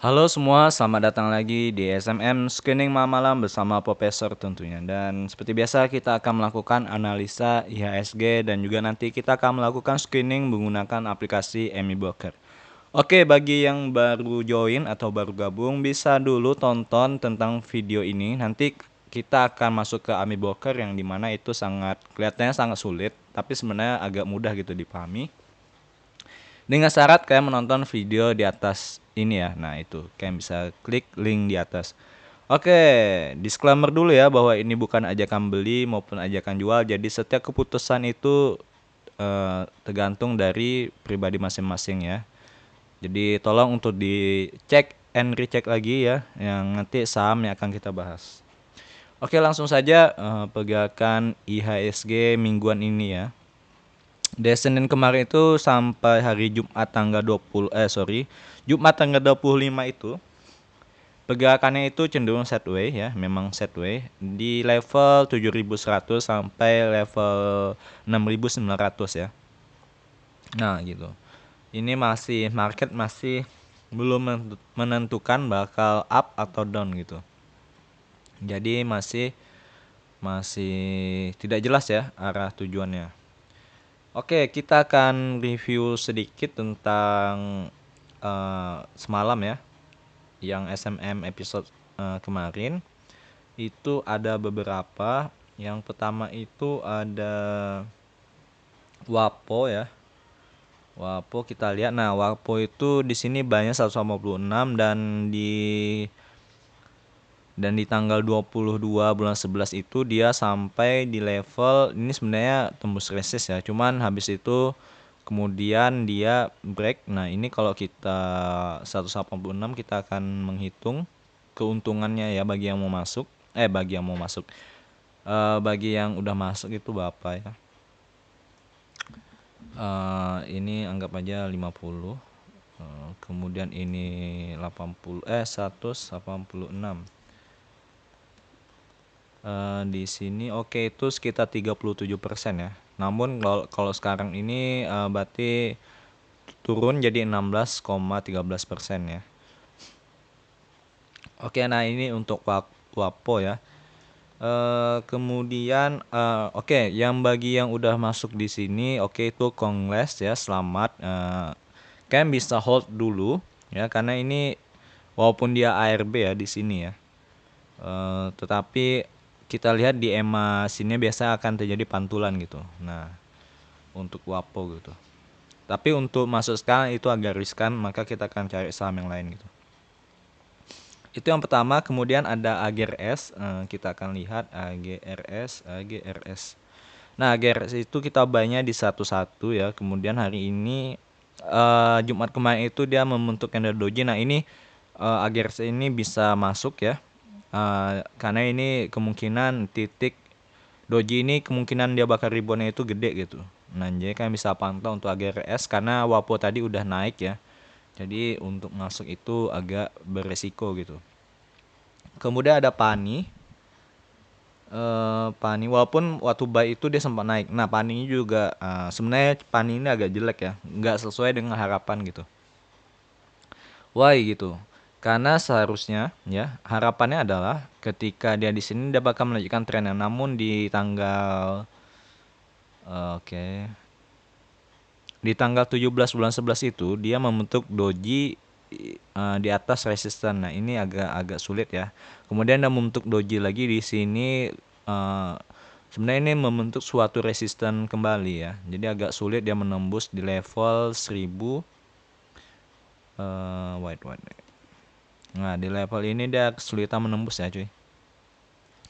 Halo semua, selamat datang lagi di SMM Screening Malam bersama Profesor tentunya. Dan seperti biasa kita akan melakukan analisa IHSG dan juga nanti kita akan melakukan screening menggunakan aplikasi MI Broker. Oke, bagi yang baru join atau baru gabung bisa dulu tonton tentang video ini. Nanti kita akan masuk ke AMI Broker yang dimana itu kelihatannya sangat sulit, tapi sebenarnya agak mudah gitu dipahami. Dengan syarat kalian menonton video di atas ini ya. Nah, itu kalian bisa klik link di atas. Oke, disclaimer dulu ya bahwa ini bukan ajakan beli maupun ajakan jual. Jadi setiap keputusan itu tergantung dari pribadi masing-masing ya. Jadi tolong untuk dicek and recheck lagi ya, yang nanti saham yang akan kita bahas. Oke, langsung saja pergerakan IHSG mingguan ini ya. Dari Senin kemarin itu sampai hari Jumat tanggal 25 itu pergerakannya itu cenderung sideways ya, memang sideways di level 7.100 sampai level 6.900 ya. Nah, gitu. Ini market masih belum menentukan bakal up atau down gitu. Jadi masih masih tidak jelas ya arah tujuannya. Oke, kita akan review sedikit tentang semalam ya, yang SMM episode kemarin. Itu ada beberapa. Yang pertama itu ada Wapo ya. Wapo kita lihat. Nah, Wapo itu di sini banyak 156 dan di tanggal 22 bulan 11 itu dia sampai di level ini sebenarnya tembus resist ya. Cuman habis itu kemudian dia break. Nah, ini kalau kita 186 kita akan menghitung keuntungannya ya bagi yang mau masuk. Bagi yang udah masuk itu berapa ya? Ini anggap aja 50. Kemudian ini 186. Di sini oke itu sekitar 37% ya. Namun kalau sekarang ini berarti turun jadi 16,13% ya. Oke, nah ini untuk Wapo ya. Kemudian oke, yang bagi yang udah masuk di sini oke itu Congress ya, selamat. Kalian bisa hold dulu ya karena ini walaupun dia ARB ya di sini ya. Tetapi kita lihat di EMA sini biasa akan terjadi pantulan gitu. Nah, untuk Wapo gitu. Tapi untuk masuk sekarang itu agak riskan, maka kita akan cari saham yang lain gitu. Itu yang pertama, kemudian ada AGRS, kita akan lihat AGRS. Nah, AGRS itu kita buynya di 11 ya. Kemudian hari ini Jumat kemarin itu dia membentuk candle doji. Nah, ini AGRS ini bisa masuk ya. Karena ini kemungkinan titik doji ini kemungkinan dia bakal reboundnya itu gede gitu. Nah, jadi kan bisa pantau untuk AGRS karena Wapo tadi udah naik ya. Jadi untuk masuk itu agak beresiko gitu. Kemudian ada Pani. Pani walaupun waktu buy itu dia sempat naik. Nah, Pani juga sebenarnya Pani ini agak jelek ya, nggak sesuai dengan harapan gitu. Why gitu? Karena seharusnya ya harapannya adalah ketika dia di sini dia bakal melanjutkan trennya. Namun di tanggal oke. Di tanggal 17 bulan 11 itu dia membentuk doji di atas resisten. Nah, ini agak sulit ya. Kemudian dia membentuk doji lagi di sini sebenarnya ini membentuk suatu resisten kembali ya. Jadi agak sulit dia menembus di level 1000 wait. Nah, di level ini dia kesulitan menembus ya, cuy.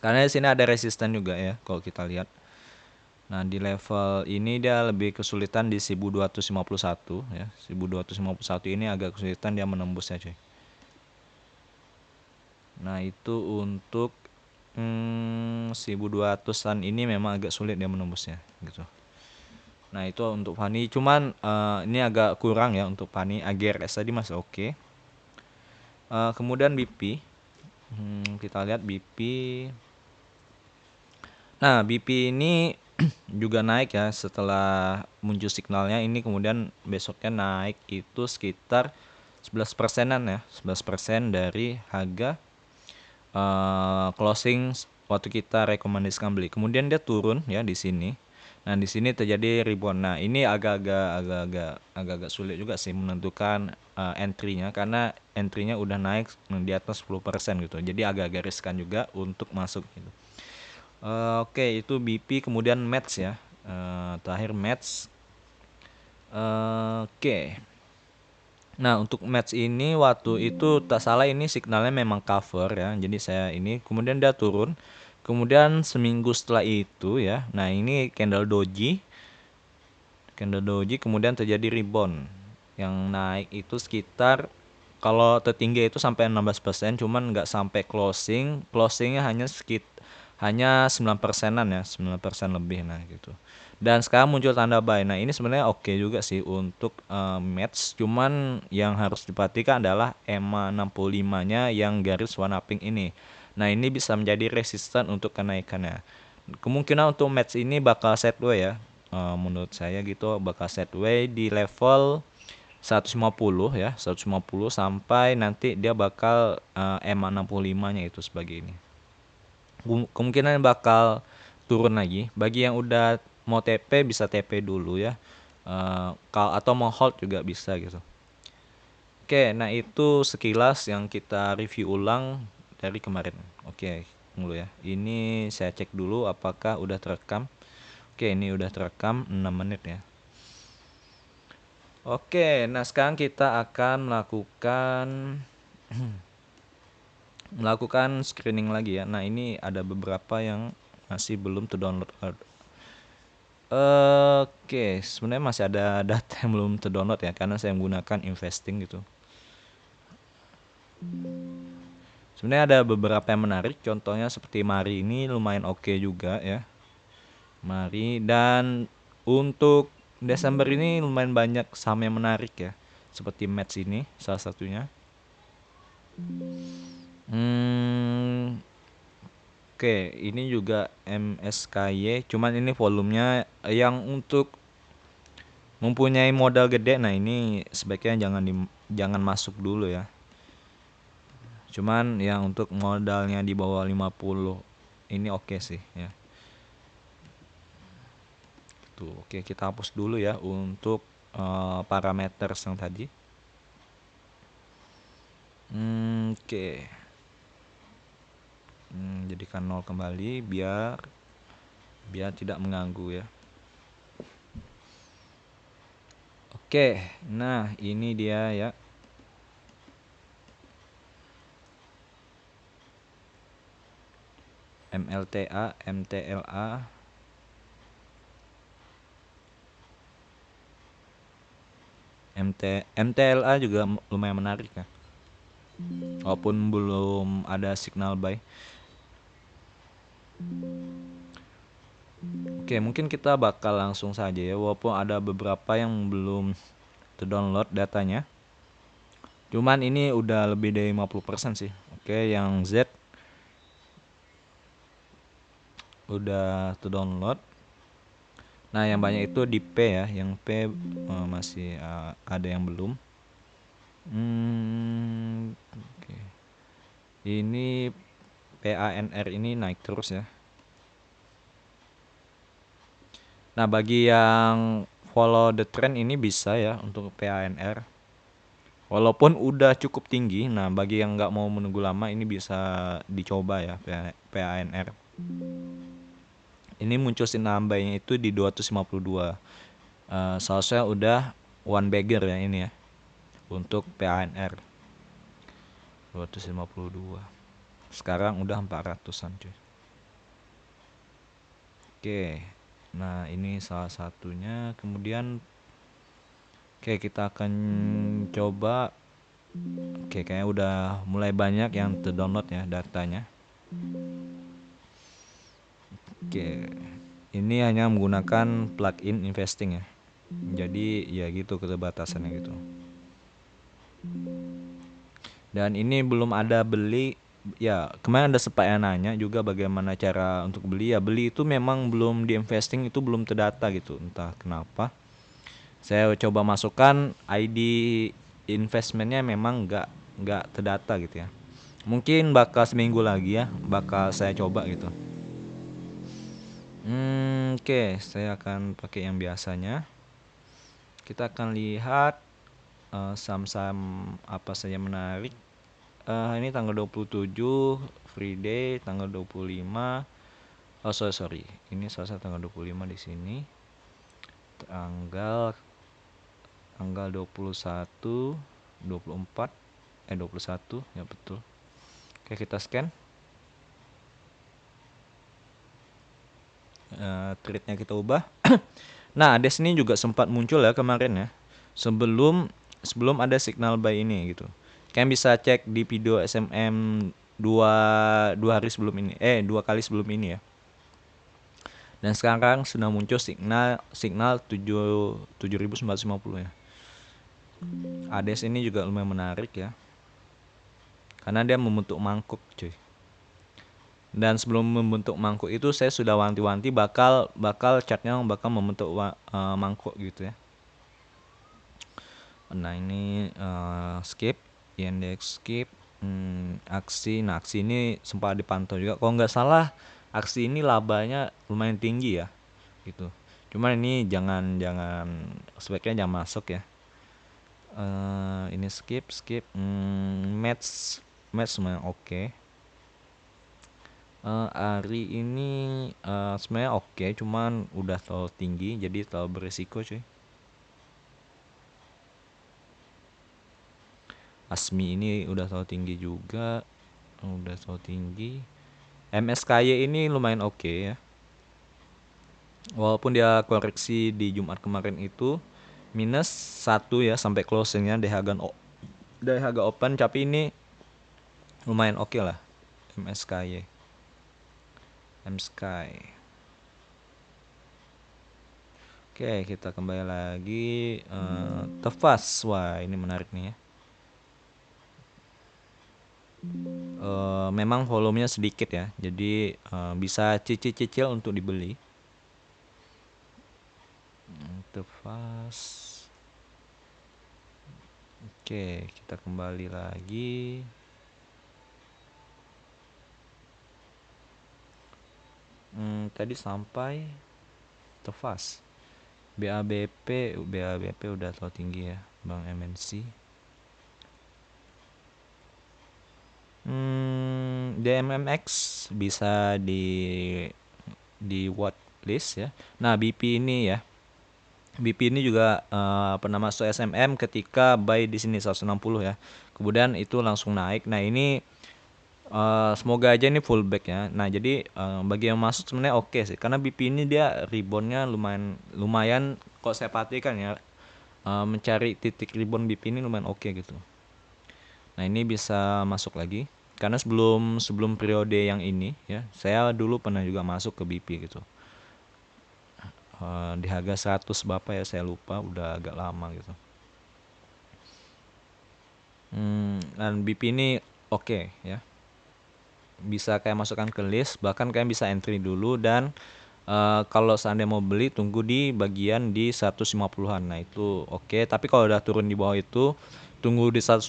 Karena di sini ada resisten juga ya kalau kita lihat. Nah, di level ini dia lebih kesulitan di 1251 ya. 1251 ini agak kesulitan dia menembusnya, cuy. Nah, itu untuk 1200-an ini memang agak sulit dia menembusnya gitu. Nah, itu untuk Fanny cuman ini agak kurang ya untuk Fanny. AGRS tadi masih oke. Kemudian BP. Kita lihat BP. Nah, BP ini juga naik ya setelah muncul signalnya ini kemudian besoknya naik itu sekitar 11%-an ya, 11% dari harga closing waktu kita rekomendasikan beli. Kemudian dia turun ya di sini. Nah, di sini terjadi rebound. Nah, ini agak-agak sulit juga sih menentukan entry-nya karena entry-nya udah naik di atas 10% gitu. Jadi agak-agak riskan juga untuk masuk gitu. Oke, itu BP kemudian Mets ya. Terakhir Mets. Oke. Nah, untuk match ini waktu itu tak salah ini signalnya memang cover ya. Jadi saya ini kemudian dia turun. Kemudian seminggu setelah itu ya. Nah, ini candle doji. Candle doji kemudian terjadi rebound. Yang naik itu sekitar kalau tertinggi itu sampai 16%, cuman nggak sampai closing. Closingnya hanya 9%-an ya, 9% lebih nah gitu. Dan sekarang muncul tanda buy. Nah, ini sebenarnya oke juga sih untuk match, cuman yang harus diperhatikan adalah EMA 65-nya yang garis warna pink ini. Nah, ini bisa menjadi resisten untuk kenaikannya. Kemungkinan untuk match ini bakal sideways ya. Menurut saya gitu bakal sideways di level 150 ya, 150 sampai nanti dia bakal EMA 65-nya itu sebagai ini. Kemungkinan bakal turun lagi. Bagi yang udah mau TP bisa TP dulu ya. Atau mau hold juga bisa gitu. Oke, nah itu sekilas yang kita review ulang dari kemarin. Oke, dulu ya. Ini saya cek dulu apakah udah terekam. Oke, ini udah terekam 6 menit ya. Oke, nah sekarang kita akan melakukan screening lagi ya. Nah, ini ada beberapa yang masih belum terdownload. Oke, sebenarnya masih ada data yang belum terdownload ya karena saya menggunakan investing gitu. Sebenarnya ada beberapa yang menarik, contohnya seperti Mari ini lumayan oke juga ya. Mari, dan untuk Desember ini lumayan banyak saham yang menarik ya. Seperti Match ini salah satunya. Oke, ini juga MSKY, cuman ini volumenya yang untuk mempunyai modal gede. Nah, ini sebaiknya jangan masuk dulu ya. Cuman yang untuk modalnya di bawah 50 ini oke sih ya. Tuh, oke, kita hapus dulu ya untuk parameter yang tadi. Oke. Jadikan 0 kembali biar tidak mengganggu ya. Oke, nah ini dia ya. MLTA, MTLA, MTLA juga lumayan menarik ya. Walaupun belum ada signal buy. Oke, mungkin kita bakal langsung saja ya, walaupun ada beberapa yang belum terdownload datanya. Cuman ini udah lebih dari 50% sih. Oke, yang Z udah terdownload. Nah, yang banyak itu di P ya, yang P masih ada yang belum. Oke. Ini PANR ini naik terus ya. Nah, bagi yang follow the trend ini bisa ya untuk PANR. Walaupun udah cukup tinggi, nah bagi yang nggak mau menunggu lama ini bisa dicoba ya PANR. Ini muncul sinambainya itu di 252. Seharusnya udah one bagger ya ini ya untuk PANR 252. Sekarang udah 400-an cuy. Oke. Nah, ini salah satunya. Kemudian oke, kita akan coba. Oke, kayaknya udah mulai banyak yang terdownload ya datanya. Oke. Ini hanya menggunakan plugin investing ya. Jadi ya gitu keterbatasannya gitu. Dan ini belum ada beli ya. Kemarin ada sempat yang nanya juga bagaimana cara untuk beli ya. Beli itu memang belum di investing itu belum terdata gitu, entah kenapa. Saya coba masukkan ID investmentnya memang nggak terdata gitu ya. Mungkin bakal seminggu lagi ya, bakal saya coba gitu. Oke, saya akan pakai yang biasanya. Kita akan lihat saham-saham apa saja menarik. Ini tanggal 27 free day, tanggal 25. Oh sorry, ini selasa tanggal 25 di sini. Tanggal tanggal 21, 24, 21 ya betul. Oke, kita scan. Trade-nya kita ubah. Nah, ADES ini juga sempat muncul ya kemarin ya. Sebelum sebelum ada signal buy ini gitu. Kalian bisa cek di video SMM dua hari sebelum ini, dua kali sebelum ini ya. Dan sekarang sudah muncul signal 7.950 ya. ADES ini juga lumayan menarik ya. Karena dia membentuk mangkuk, cuy. Dan sebelum membentuk mangkuk itu saya sudah wanti-wanti bakal chartnya bakal membentuk mangkuk gitu ya. Nah ini skip, indeks skip, aksi. Nah aksi ini sempat dipantau juga. Kalau nggak salah aksi ini labanya lumayan tinggi ya, gitu. Cuman ini jangan sebaiknya jangan masuk ya. Ini skip, match lumayan oke. Hari ini sebenarnya oke, cuman udah terlalu tinggi jadi terlalu berisiko cuy. Asmi ini udah terlalu tinggi juga, MSKY ini lumayan oke ya, walaupun dia koreksi di Jumat kemarin itu minus 1 ya sampai closingnya dari harga open, tapi ini lumayan oke lah MSKY. Oke, kita kembali lagi. Tefas, wah ini menarik nih ya. Memang volumenya sedikit ya, jadi bisa cicil untuk dibeli. Tefas. Oke, kita kembali lagi. Tadi sampai Tefas. BABP udah terlalu tinggi ya, Bank MNC. DMMX bisa di watchlist ya. Nah BP ini ya, BP ini juga pernah masuk SMM ketika buy di sini 160 ya. Kemudian itu langsung naik. Nah ini semoga aja ini fullback ya. Nah jadi bagi yang masuk sebenarnya oke sih, karena BP ini dia reboundnya lumayan kok saya perhatikan ya, mencari titik rebound BP ini lumayan oke gitu. Nah ini bisa masuk lagi, karena sebelum periode yang ini ya, saya dulu pernah juga masuk ke BP gitu. Di harga 100 berapa ya saya lupa, udah agak lama gitu. Dan BP ini oke ya, bisa kayak masukkan ke list, bahkan kalian bisa entry dulu, dan kalau seandainya mau beli tunggu di bagian di 150-an. Nah itu oke, tapi kalau udah turun di bawah itu tunggu di 129,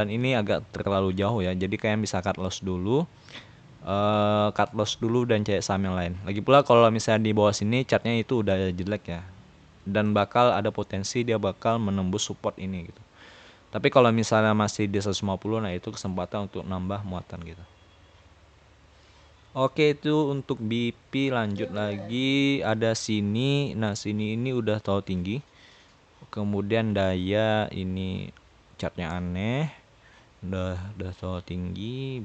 ini agak terlalu jauh ya, jadi kalian bisa cut loss dulu. Dan cari saham yang lain. Lagi pula kalau misalnya di bawah sini chartnya itu udah jelek ya, dan bakal ada potensi dia bakal menembus support ini gitu. Tapi kalau misalnya masih di 150, nah itu kesempatan untuk nambah muatan gitu. Oke, itu untuk BP. Lanjut lagi ada sini. Nah sini ini udah terlalu tinggi. Kemudian daya ini chartnya aneh, udah terlalu tinggi.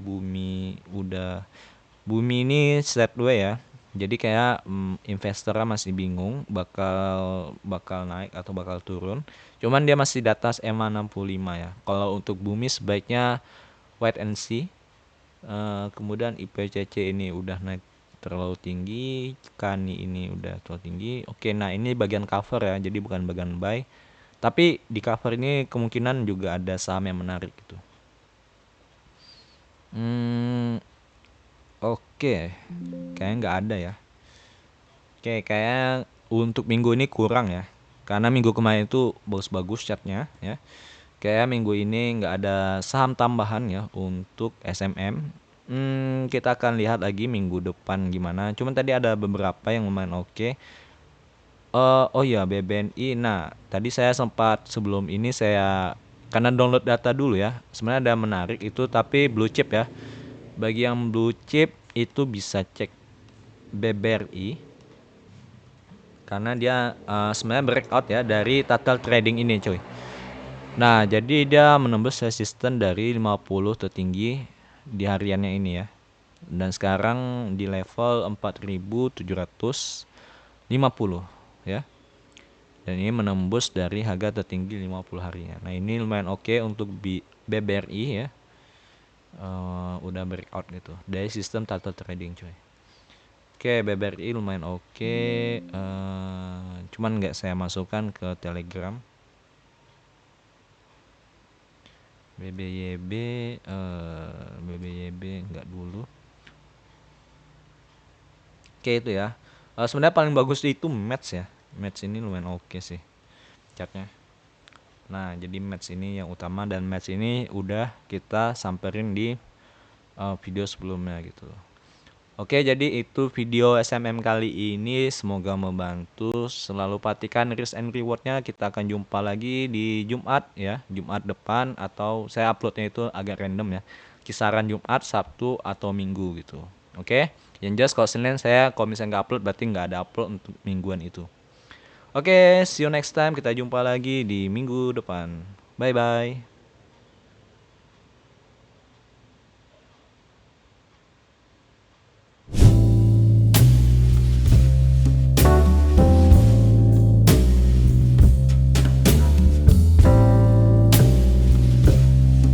Bumi ini sideways ya, jadi kayak investornya masih bingung bakal naik atau bakal turun. Cuman dia masih di atas EMA 65 ya. Kalau untuk Bumi sebaiknya wait and see. Kemudian IPCC ini udah naik terlalu tinggi, Kani ini udah terlalu tinggi. Oke, nah ini bagian cover ya, jadi bukan bagian buy. Tapi di cover ini kemungkinan juga ada saham yang menarik gitu. Oke, kayaknya nggak ada ya. Oke, kayak untuk minggu ini kurang ya, karena minggu kemarin itu bagus-bagus chartnya ya. Kayak minggu ini nggak ada saham tambahan ya untuk SMM. Kita akan lihat lagi minggu depan gimana. Cuman tadi ada beberapa yang lumayan oke. Oh iya, BBNI. Nah, tadi saya sempat sebelum ini saya karena download data dulu ya. Sebenarnya ada menarik itu tapi blue chip ya. Bagi yang blue chip itu bisa cek BBRI karena dia sebenarnya breakout ya dari total trading ini cuy. Nah, jadi dia menembus resisten dari 50 tertinggi di hariannya ini ya. Dan sekarang di level 4.750 ya. Dan ini menembus dari harga tertinggi 50 harinya. Nah, ini lumayan oke untuk BBRI ya. Udah breakout gitu dari sistem total trading cuy. Oke, BBRI lumayan oke. Cuman nggak saya masukkan ke Telegram. BBYB BBYB nggak dulu. Oke itu ya. Sebenarnya paling bagus itu match ya. Match ini lumayan oke sih chartnya. Nah, jadi match ini yang utama dan match ini udah kita samperin di video sebelumnya gitu. Oke, jadi itu video SMM kali ini. Semoga membantu. Selalu perhatikan risk and rewardnya. Kita akan jumpa lagi di Jumat ya, Jumat depan atau saya uploadnya itu agak random ya. Kisaran Jumat, Sabtu atau Minggu gitu. Oke, yang jelas kalau Senin saya kalau misalnya nggak upload berarti nggak ada upload untuk mingguan itu. Oke, see you next time. Kita jumpa lagi di minggu depan. Bye bye.